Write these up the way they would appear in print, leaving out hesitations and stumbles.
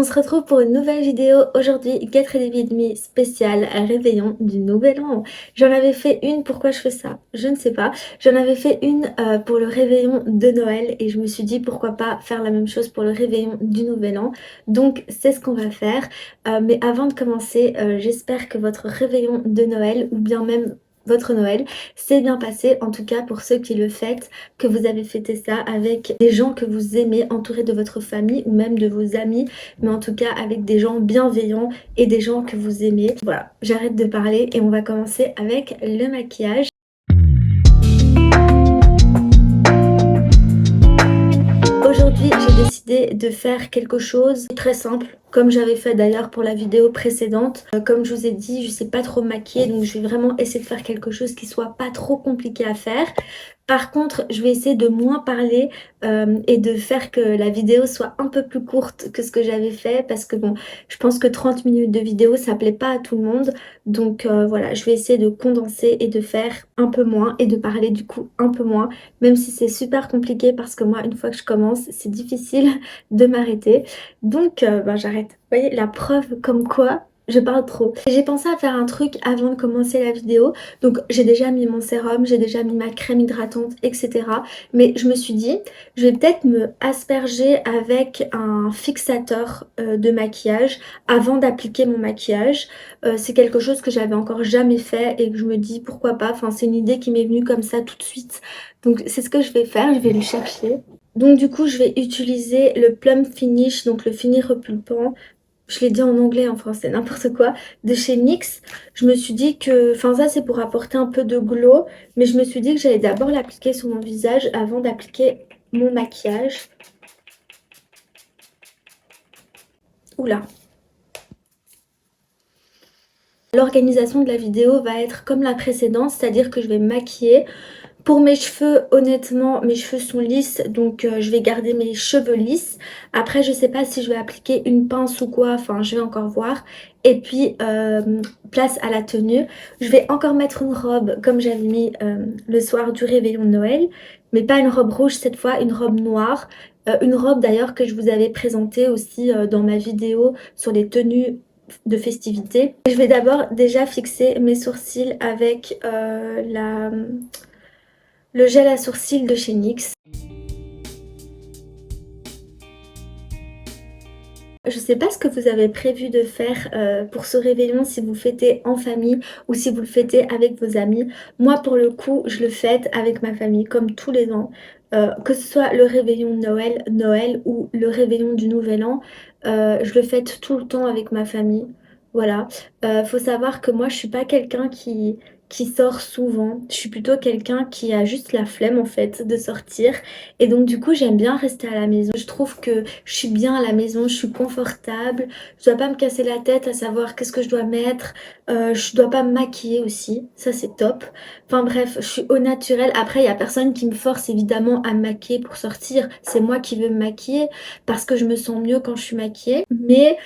On se retrouve pour une nouvelle vidéo aujourd'hui, Get Ready With Me spécial réveillon du nouvel an. J'en avais fait une, pourquoi je fais ça? Je ne sais pas. J'en avais fait une pour le réveillon de Noël et je me suis dit pourquoi pas faire la même chose pour le réveillon du nouvel an. Donc c'est ce qu'on va faire. Mais avant de commencer, j'espère que votre réveillon de Noël ou bien même votre Noël s'est bien passé, en tout cas pour ceux qui le fêtent, que vous avez fêté ça avec des gens que vous aimez, entourés de votre famille ou même de vos amis, mais en tout cas avec des gens bienveillants et des gens que vous aimez. Voilà, j'arrête de parler et on va commencer avec le maquillage. Aujourd'hui, j'ai décidé de faire quelque chose de très simple, comme j'avais fait d'ailleurs pour la vidéo précédente. Comme je vous ai dit, je sais pas trop maquiller, donc je vais vraiment essayer de faire quelque chose qui soit pas trop compliqué à faire. Par contre, je vais essayer de moins parler et de faire que la vidéo soit un peu plus courte que ce que j'avais fait parce que bon, je pense que 30 minutes de vidéo, ça plaît pas à tout le monde. Donc voilà, je vais essayer de condenser et de faire un peu moins et de parler du coup un peu moins, même si c'est super compliqué parce que moi, une fois que je commence, c'est difficile de m'arrêter. Donc j'arrête. Vous voyez, la preuve comme quoi je parle trop. J'ai pensé à faire un truc avant de commencer la vidéo. Donc j'ai déjà mis mon sérum, j'ai déjà mis ma crème hydratante, etc. Mais je me suis dit, je vais peut-être me asperger avec un fixateur de maquillage avant d'appliquer mon maquillage. C'est quelque chose que j'avais encore jamais fait et que je me dis pourquoi pas. Enfin, c'est une idée qui m'est venue comme ça tout de suite. Donc c'est ce que je vais faire, je vais le chercher. Donc du coup, je vais utiliser le Plum Finish, donc le fini repulpant. Je l'ai dit en anglais, en français, n'importe quoi, de chez NYX. Je me suis dit que, enfin ça c'est pour apporter un peu de glow, mais je me suis dit que j'allais d'abord l'appliquer sur mon visage avant d'appliquer mon maquillage. Oula. L'organisation de la vidéo va être comme la précédente, c'est-à-dire que je vais me maquiller. Pour mes cheveux, honnêtement, mes cheveux sont lisses, donc je vais garder mes cheveux lisses. Après, je sais pas si je vais appliquer une pince ou quoi, enfin, je vais encore voir. Et puis, place à la tenue. Je vais encore mettre une robe, comme j'avais mis le soir du réveillon de Noël. Mais pas une robe rouge cette fois, une robe noire. Une robe d'ailleurs que je vous avais présentée aussi dans ma vidéo sur les tenues de festivité. Je vais d'abord déjà fixer mes sourcils avec le gel à sourcils de chez NYX. Je sais pas ce que vous avez prévu de faire pour ce réveillon, si vous le fêtez en famille ou si vous le fêtez avec vos amis. Moi, pour le coup, je le fête avec ma famille, comme tous les ans. Que ce soit le réveillon de Noël ou le réveillon du Nouvel An, je le fête tout le temps avec ma famille. Voilà. Faut savoir que moi, je suis pas quelqu'un qui sort souvent. Je suis plutôt quelqu'un qui a juste la flemme, en fait, de sortir. Et donc, du coup, j'aime bien rester à la maison. Je trouve que je suis bien à la maison, je suis confortable, je dois pas me casser la tête à savoir qu'est-ce que je dois mettre, je dois pas me maquiller aussi, ça c'est top. Enfin bref, je suis au naturel. Après, il y a personne qui me force évidemment à me maquiller pour sortir, c'est moi qui veux me maquiller parce que je me sens mieux quand je suis maquillée. Mais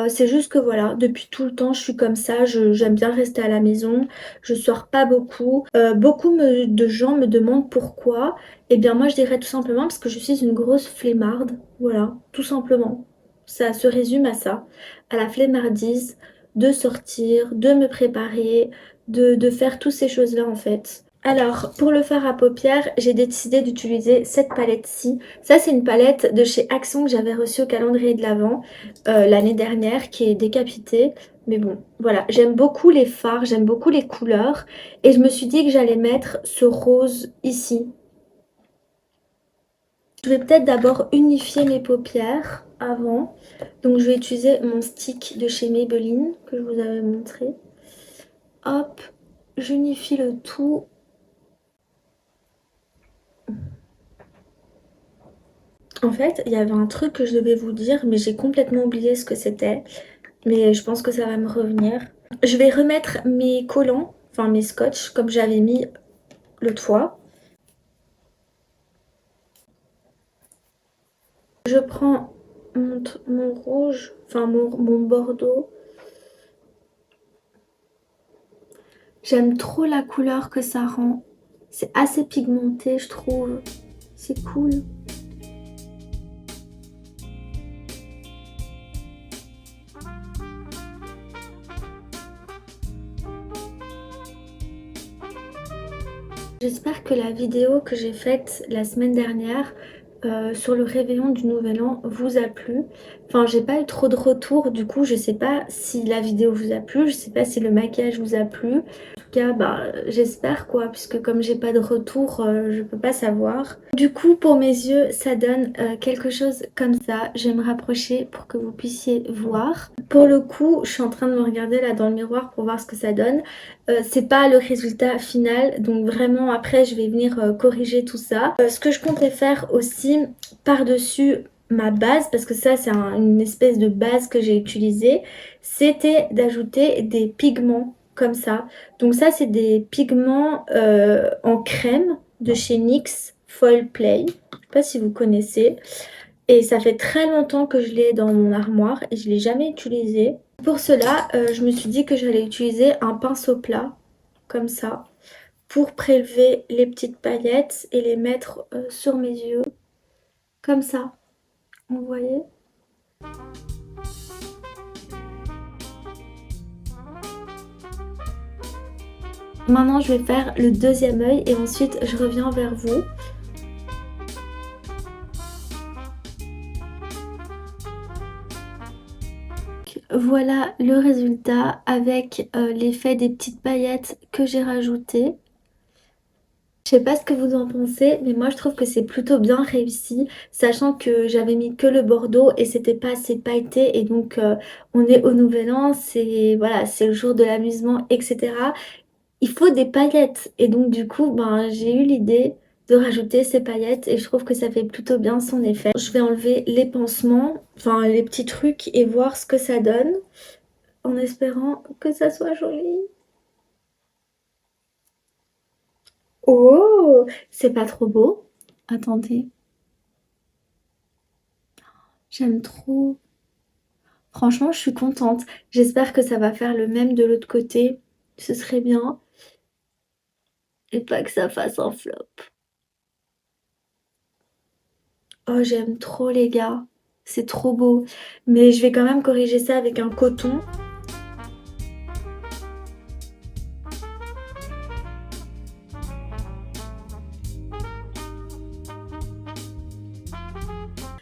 c'est juste que voilà, depuis tout le temps, je suis comme ça, j'aime bien rester à la maison, je sors pas beaucoup. De gens me demandent pourquoi. Eh bien moi je dirais tout simplement parce que je suis une grosse flemmarde, voilà, tout simplement. Ça se résume à ça, à la flemmardise de sortir, de me préparer, de faire toutes ces choses-là en fait. Alors, pour le fard à paupières, j'ai décidé d'utiliser cette palette-ci. Ça, c'est une palette de chez Action que j'avais reçue au calendrier de l'Avent l'année dernière, qui est décapitée. Mais bon, voilà, j'aime beaucoup les fards, j'aime beaucoup les couleurs. Et je me suis dit que j'allais mettre ce rose ici. Je vais peut-être d'abord unifier mes paupières avant. Donc je vais utiliser mon stick de chez Maybelline que je vous avais montré. Hop, j'unifie le tout. En fait, il y avait un truc que je devais vous dire, mais j'ai complètement oublié ce que c'était. Mais je pense que ça va me revenir. Je vais remettre mes collants, enfin mes scotch, comme j'avais mis l'autre fois. Je prends mon rouge, enfin mon bordeaux. J'aime trop la couleur que ça rend. C'est assez pigmenté, je trouve. C'est cool. J'espère que la vidéo que j'ai faite la semaine dernière sur le réveillon du Nouvel An vous a plu. Enfin, j'ai pas eu trop de retours, du coup, je sais pas si la vidéo vous a plu, je sais pas si le maquillage vous a plu. En tout cas, bah, j'espère quoi, puisque comme j'ai pas de retour, je peux pas savoir. Du coup, pour mes yeux, ça donne quelque chose comme ça. Je vais me rapprocher pour que vous puissiez voir. Pour le coup, je suis en train de me regarder là dans le miroir pour voir ce que ça donne. C'est pas le résultat final, donc vraiment après je vais venir corriger tout ça. Ce que je comptais faire aussi par-dessus ma base, parce que ça c'est une espèce de base que j'ai utilisée, c'était d'ajouter des pigments comme ça. Donc ça c'est des pigments en crème de chez NYX Foil Play. Je sais pas si vous connaissez. Et ça fait très longtemps que je l'ai dans mon armoire et je ne l'ai jamais utilisé. Pour cela, je me suis dit que j'allais utiliser un pinceau plat, comme ça, pour prélever les petites paillettes et les mettre sur mes yeux, comme ça. Vous voyez? Maintenant, je vais faire le deuxième œil et ensuite je reviens vers vous. Voilà le résultat avec l'effet des petites paillettes que j'ai rajoutées. Je sais pas ce que vous en pensez, mais moi je trouve que c'est plutôt bien réussi, sachant que j'avais mis que le bordeaux et c'était pas assez pailleté et donc on est au Nouvel An, c'est voilà, c'est le jour de l'amusement, etc. Il faut des paillettes et donc du coup ben, j'ai eu l'idée de rajouter ces paillettes et je trouve que ça fait plutôt bien son effet. Je vais enlever les pansements, enfin les petits trucs et voir ce que ça donne en espérant que ça soit joli. Oh, c'est pas trop beau? Attendez. J'aime trop. Franchement, je suis contente. J'espère que ça va faire le même de l'autre côté. Ce serait bien. Et pas que ça fasse un flop. Oh, j'aime trop les gars. C'est trop beau. Mais je vais quand même corriger ça avec un coton.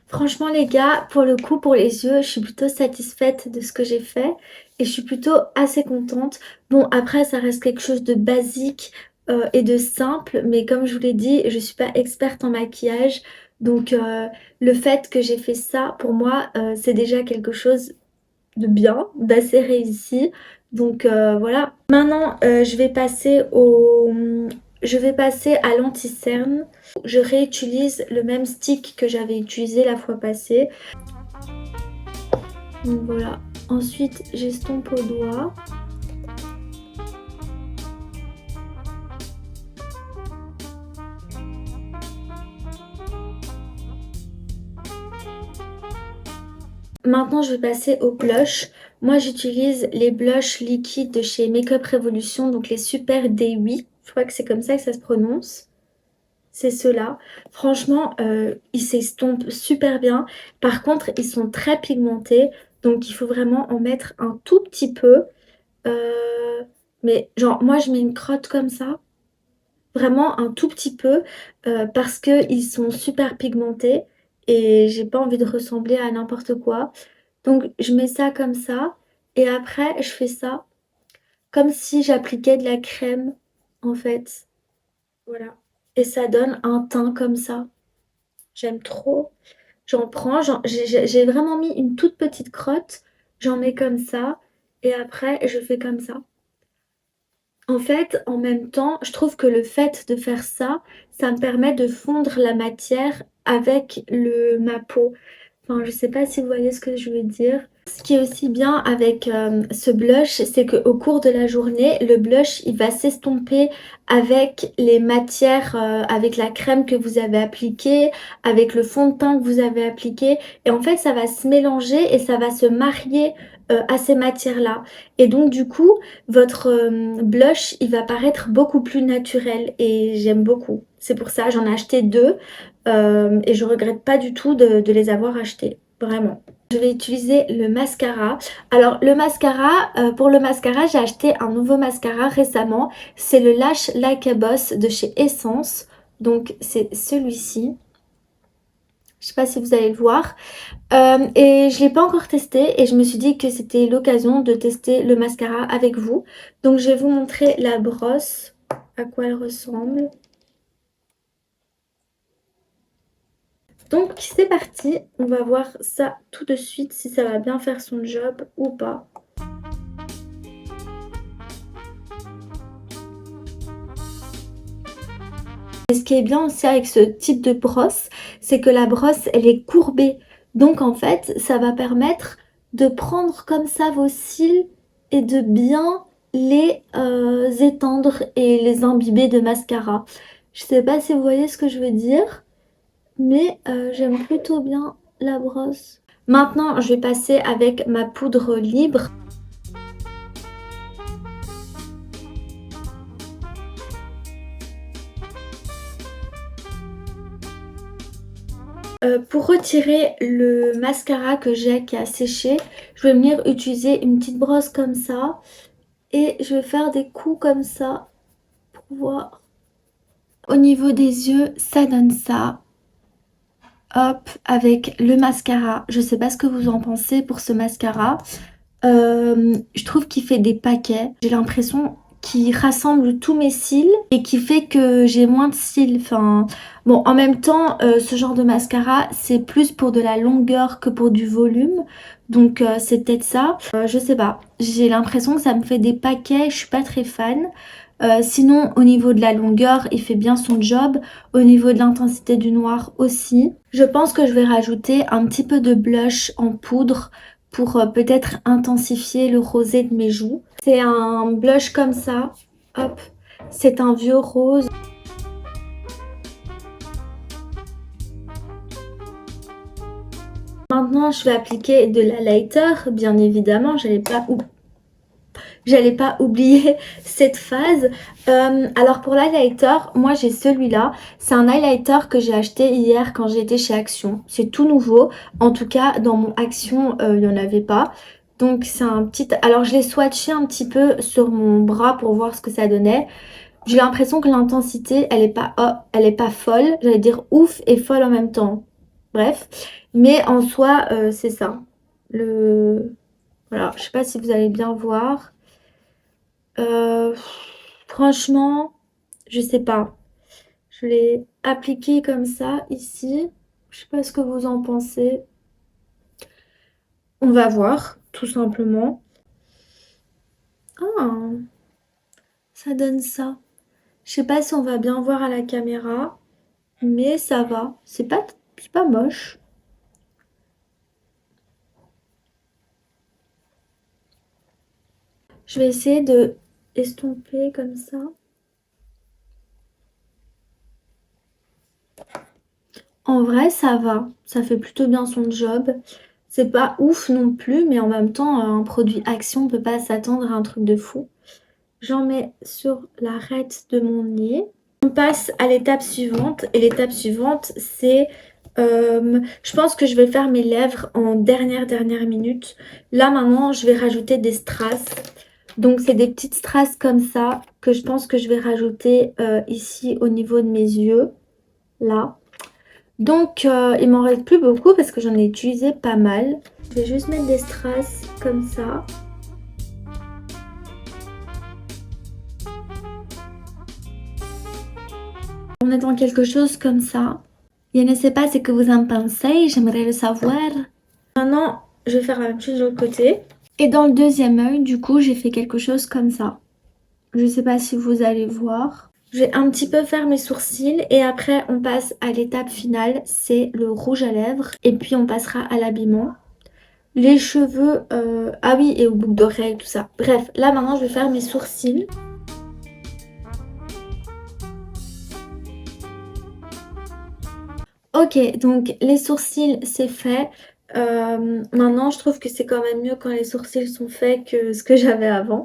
Franchement les gars, pour le coup, pour les yeux, je suis plutôt satisfaite de ce que j'ai fait. Et je suis plutôt assez contente. Bon, après, ça reste quelque chose de basique et de simple. Mais comme je vous l'ai dit, je suis pas experte en maquillage. Donc le fait que j'ai fait ça, pour moi, c'est déjà quelque chose de bien, d'assez réussi. Donc voilà. Maintenant, je vais passer à l'anti-cerne. Je réutilise le même stick que j'avais utilisé la fois passée. Donc voilà. Ensuite, j'estompe au doigt. Maintenant, je vais passer au blush. Moi, j'utilise les blushs liquides de chez Makeup Revolution, donc les Super D8. Je crois que c'est comme ça que ça se prononce. C'est ceux-là. Franchement, ils s'estompent super bien. Par contre, ils sont très pigmentés, donc il faut vraiment en mettre un tout petit peu. Euh, mais genre, moi, je mets une crotte comme ça. Vraiment un tout petit peu parce qu'ils sont super pigmentés et j'ai pas envie de ressembler à n'importe quoi. Donc je mets ça comme ça et après je fais ça comme si j'appliquais de la crème en fait. Voilà. Et ça donne un teint comme ça. J'aime trop. J'en prends, j'ai vraiment mis une toute petite crotte. J'en mets comme ça et après je fais comme ça. En fait, en même temps, je trouve que le fait de faire ça, ça me permet de fondre la matière avec ma peau. Enfin, je sais pas si vous voyez ce que je veux dire. Ce qui est aussi bien avec ce blush, c'est qu'au cours de la journée, le blush, il va s'estomper avec les matières, avec la crème que vous avez appliquée, avec le fond de teint que vous avez appliqué. Et en fait, ça va se mélanger et ça va se marier à ces matières-là. Et donc, du coup, votre blush, il va paraître beaucoup plus naturel et j'aime beaucoup. C'est pour ça, j'en ai acheté deux et je regrette pas du tout de les avoir achetés. Vraiment. Je vais utiliser le mascara. Alors le mascara, pour le mascara, j'ai acheté un nouveau mascara récemment. C'est le Lash Like a Boss de chez Essence. Donc c'est celui-ci. Je sais pas si vous allez le voir. Et je l'ai pas encore testé et je me suis dit que c'était l'occasion de tester le mascara avec vous. Donc je vais vous montrer la brosse, à quoi elle ressemble. Donc c'est parti, on va voir ça tout de suite si ça va bien faire son job ou pas. Et ce qui est bien aussi avec ce type de brosse, c'est que la brosse elle est courbée. Donc en fait ça va permettre de prendre comme ça vos cils et de bien les étendre et les imbiber de mascara. Je sais pas si vous voyez ce que je veux dire, mais j'aime plutôt bien la brosse. Maintenant je vais passer avec ma poudre libre. Pour retirer le mascara que j'ai qui a séché, je vais venir utiliser une petite brosse comme ça et je vais faire des coups comme ça pour voir. Au niveau des yeux, ça donne ça. Hop, avec le mascara. Je sais pas ce que vous en pensez pour ce mascara. Je trouve qu'il fait des paquets. J'ai l'impression qu'il rassemble tous mes cils et qui fait que j'ai moins de cils. Enfin, bon, en même temps, ce genre de mascara, c'est plus pour de la longueur que pour du volume. Donc, c'est peut-être ça. Je sais pas. J'ai l'impression que ça me fait des paquets. Je suis pas très fan. Sinon, au niveau de la longueur, il fait bien son job. Au niveau de l'intensité du noir aussi. Je pense que je vais rajouter un petit peu de blush en poudre pour peut-être intensifier le rosé de mes joues. C'est un blush comme ça. Hop, c'est un vieux rose. Maintenant, je vais appliquer de l'highlighter, bien évidemment. J'allais pas oublier cette phase. Alors pour l'highlighter, moi j'ai celui-là. C'est un highlighter que j'ai acheté hier quand j'étais chez Action. C'est tout nouveau. En tout cas, dans mon Action, il n'y en avait pas. Donc c'est un petit... Alors je l'ai swatché un petit peu sur mon bras pour voir ce que ça donnait. J'ai l'impression que l'intensité, elle est pas folle. J'allais dire ouf et folle en même temps. Bref. Mais en soi, c'est ça. Voilà, je sais pas si vous allez bien voir. Euh, Franchement, je sais pas. Je l'ai appliqué comme ça ici. Je sais pas ce que vous en pensez. On va voir, tout simplement. Ah, ça donne ça. Je sais pas si on va bien voir à la caméra, mais ça va. C'est pas moche. Je vais essayer de estomper comme ça. En vrai, ça va. Ça fait plutôt bien son job. C'est pas ouf non plus, mais en même temps, un produit Action, on peut pas s'attendre à un truc de fou. J'en mets sur l'arête de mon nez. On passe à l'étape suivante. Et l'étape suivante, c'est... je pense que je vais faire mes lèvres en dernière minute. Là, maintenant, je vais rajouter des strass. Donc, c'est des petites strass comme ça que je pense que je vais rajouter ici au niveau de mes yeux. Là. Donc, il m'en reste plus beaucoup parce que j'en ai utilisé pas mal. Je vais juste mettre des strass comme ça. On est dans quelque chose comme ça. Je ne sais pas ce que vous en pensez, j'aimerais le savoir. Maintenant, je vais faire la même chose de l'autre côté. Et dans le deuxième œil, du coup, j'ai fait quelque chose comme ça. Je ne sais pas si vous allez voir. Je vais un petit peu faire mes sourcils et après on passe à l'étape finale, c'est le rouge à lèvres. Et puis on passera à l'habillement. Les cheveux, ah oui, et aux boucles d'oreilles, tout ça. Bref, là maintenant je vais faire mes sourcils. Ok, donc les sourcils c'est fait. Maintenant je trouve que c'est quand même mieux quand les sourcils sont faits que ce que j'avais avant.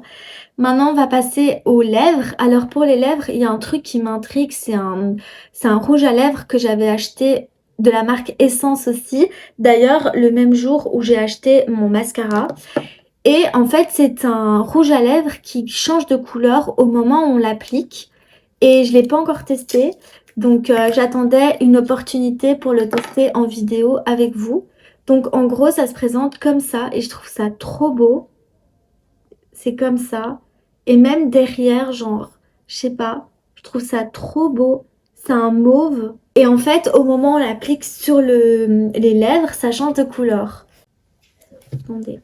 Maintenant on va passer aux lèvres. Alors pour les lèvres, il y a un truc qui m'intrigue, c'est un rouge à lèvres que j'avais acheté de la marque Essence aussi. D'ailleurs, le même jour où j'ai acheté mon mascara. Et en fait, c'est un rouge à lèvres qui change de couleur au moment où on l'applique. Et je ne l'ai pas encore testé. Donc, j'attendais une opportunité pour le tester en vidéo avec vous. Donc, en gros, ça se présente comme ça. Et je trouve ça trop beau. C'est comme ça. Et même derrière, genre, je sais pas, je trouve ça trop beau. C'est un mauve. Et en fait, au moment où on l'applique sur les lèvres, ça change de couleur. Attendez.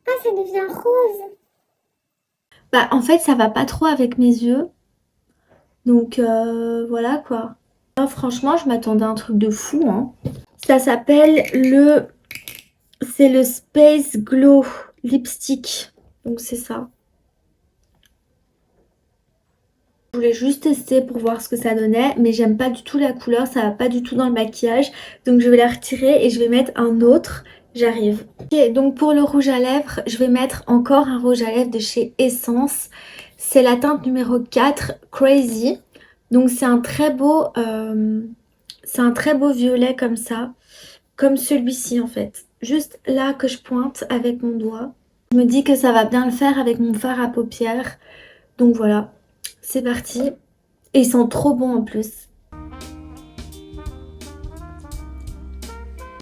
Ah, ça devient rose. Bah, en fait, ça va pas trop avec mes yeux. Donc, voilà quoi. Ah, franchement, je m'attendais à un truc de fou, hein. Ça s'appelle le... C'est le Space Glow Lipstick. Donc, c'est ça. Je voulais juste tester pour voir ce que ça donnait, mais j'aime pas du tout la couleur, ça va pas du tout dans le maquillage. Donc je vais la retirer et je vais mettre un autre. J'arrive. Ok, donc pour le rouge à lèvres, je vais mettre encore un rouge à lèvres de chez Essence. C'est la teinte numéro 4, Crazy. Donc c'est un très beau violet comme ça, comme celui-ci en fait. Juste là que je pointe avec mon doigt. Je me dis que ça va bien le faire avec mon fard à paupières. Donc voilà, c'est parti. Et ils sont trop bons en plus.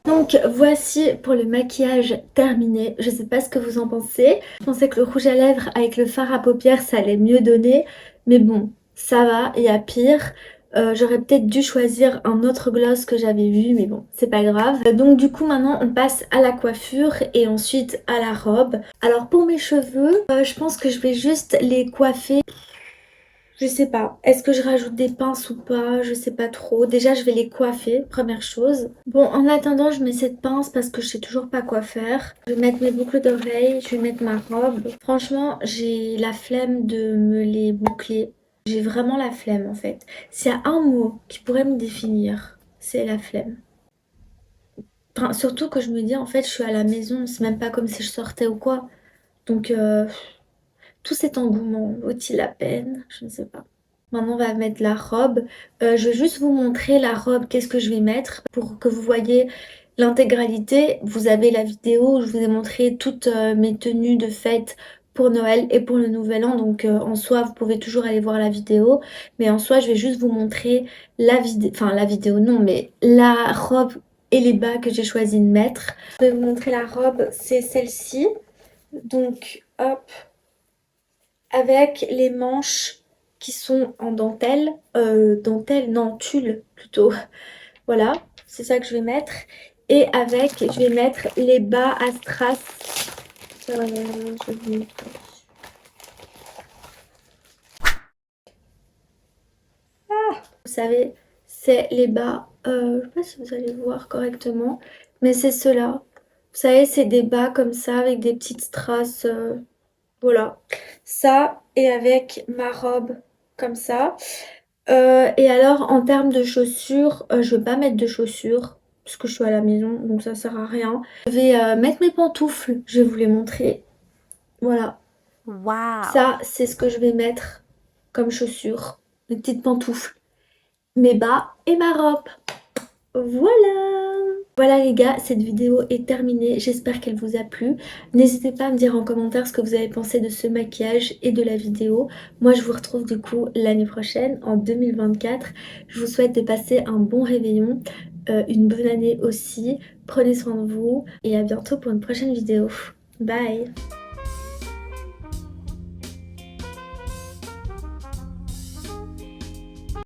Donc voici pour le maquillage terminé. Je sais pas ce que vous en pensez. Je pensais que le rouge à lèvres avec le fard à paupières ça allait mieux donner. Mais bon, ça va, il y a pire. J'aurais peut-être dû choisir un autre gloss que j'avais vu, mais bon, c'est pas grave. Donc du coup maintenant on passe à la coiffure et ensuite à la robe. Alors pour mes cheveux, je pense que je vais juste les coiffer. Je sais pas. Est-ce que je rajoute des pinces ou pas? Je sais pas trop. Déjà, je vais les coiffer, première chose. Bon, en attendant, je mets cette pince parce que je sais toujours pas quoi faire. Je vais mettre mes boucles d'oreilles, je vais mettre ma robe. Franchement, j'ai la flemme de me les boucler. J'ai vraiment la flemme en fait. S'il y a un mot qui pourrait me définir, c'est la flemme. Enfin, surtout que je me dis en fait, je suis à la maison, c'est même pas comme si je sortais ou quoi. Donc, tout cet engouement vaut-il la peine? Je ne sais pas. Maintenant, on va mettre la robe. Je vais juste vous montrer la robe, qu'est-ce que je vais mettre pour que vous voyez l'intégralité. Vous avez la vidéo où je vous ai montré toutes mes tenues de fête pour Noël et pour le Nouvel An. Donc en soi, vous pouvez toujours aller voir la vidéo. Mais en soi, je vais juste vous montrer la vidéo. Enfin, la vidéo, non, mais la robe et les bas que j'ai choisi de mettre. Je vais vous montrer la robe, c'est celle-ci. Donc, hop, avec les manches qui sont en dentelle, dentelle, non, tulle plutôt. Voilà, c'est ça que je vais mettre. Et avec, je vais mettre les bas à strass. Je vais vous montrer. Vous savez, c'est les bas, je sais pas si vous allez voir correctement, mais c'est ceux-là. Vous savez, c'est des bas comme ça avec des petites strass. Voilà, ça et avec ma robe comme ça. Et alors en termes de chaussures, je vais pas mettre de chaussures parce que je suis à la maison donc ça sert à rien. Je vais mettre mes pantoufles, je vais vous les montrer. Voilà, Wow. ça c'est ce que je vais mettre comme chaussures, mes petites pantoufles, mes bas et ma robe. Voilà. Voilà les gars, cette vidéo est terminée, j'espère qu'elle vous a plu. N'hésitez pas à me dire en commentaire ce que vous avez pensé de ce maquillage et de la vidéo. Moi je vous retrouve du coup l'année prochaine, en 2024. Je vous souhaite de passer un bon réveillon, une bonne année aussi. Prenez soin de vous et à bientôt pour une prochaine vidéo. Bye!